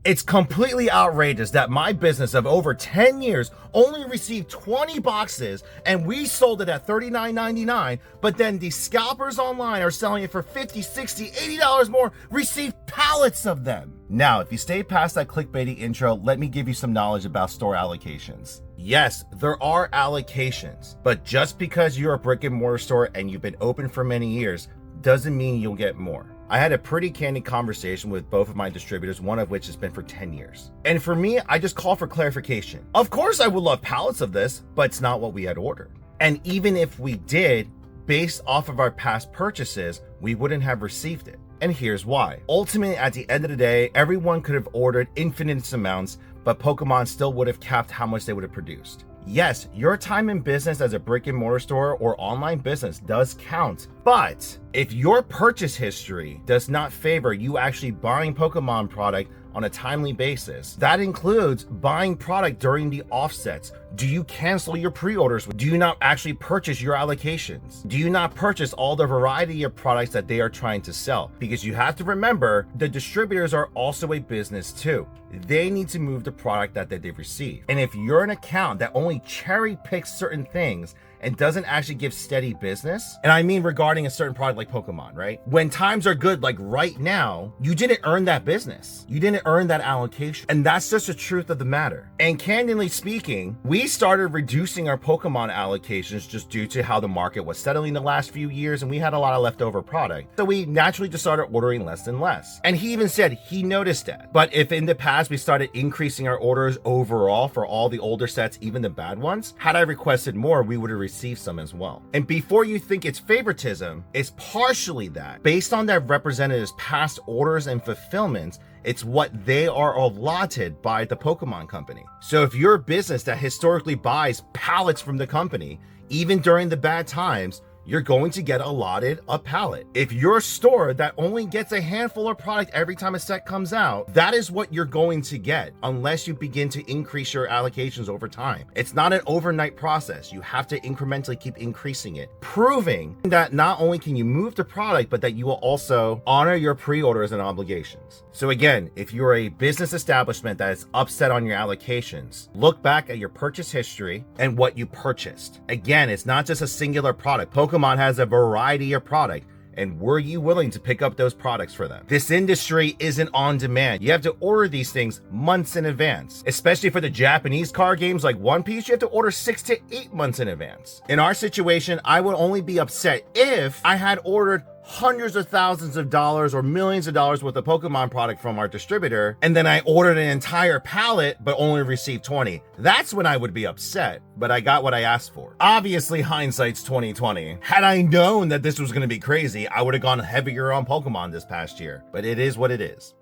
It's completely outrageous that my business of over 10 years only received 20 boxes and we sold it at $39.99, but then the scalpers online are selling it for $50, $60, $80 more, received pallets of them. Now, if you stay past that clickbaity intro, let me give you some knowledge about store allocations. Yes, there are allocations, but just because you're a brick and mortar store and you've been open for many years doesn't mean you'll get more. I had a pretty candid conversation with both of my distributors, one of which has been for 10 years. And for me, I just call for clarification. Of course, I would love pallets of this, but it's not what we had ordered. And even if we did, based off of our past purchases, we wouldn't have received it. And here's why. Ultimately, at the end of the day, everyone could have ordered infinite amounts, but Pokemon still would have capped how much they would have produced. Yes, your time in business as a brick and mortar store or online business does count, but if your purchase history does not favor you actually buying Pokemon product on a timely basis, that includes buying product during the offsets. Do you cancel your pre-orders? Do you not actually purchase your allocations? Do you not purchase all the variety of products that they are trying to sell? Because you have to remember, the distributors are also a business too. They need to move the product that they've received. And if you're an account that only cherry picks certain things and doesn't actually give steady business, and I mean regarding a certain product like Pokemon, right? When times are good, like right now, you didn't earn that business. You didn't earn that allocation. And that's just the truth of the matter. And candidly speaking, we started reducing our Pokemon allocations just due to how the market was settling the last few years and we had a lot of leftover product. So we naturally just started ordering less and less. And he even said he noticed that. But if in the past we started increasing our orders overall for all the older sets, even the bad ones, had I requested more, we would have received some as well. And before you think it's favoritism, it's partially that. Based on that representative's past orders and fulfillments, it's what they are allotted by the Pokemon company. So if you're a business that historically buys pallets from the company, even during the bad times, you're going to get allotted a pallet. If you're a store that only gets a handful of product every time a set comes out, that is what you're going to get unless you begin to increase your allocations over time. It's not an overnight process. You have to incrementally keep increasing it, proving that not only can you move the product, but that you will also honor your pre-orders and obligations. So again, if you're a business establishment that is upset on your allocations, look back at your purchase history and what you purchased. Again, it's not just a singular product. Pokemon has a variety of product, and were you willing to pick up those products for them? This industry isn't on demand. You have to order these things months in advance. Especially for the Japanese card games like One Piece, you have to order 6 to 8 months in advance. In our situation, I would only be upset if I had ordered hundreds of thousands of dollars or millions of dollars worth of Pokemon product from our distributor, and then I ordered an entire pallet but only received 20. That's when I would be upset, but I got what I asked for. Obviously, hindsight's 2020. Had I known that this was going to be crazy, I would have gone heavier on Pokemon this past year, but it is what it is.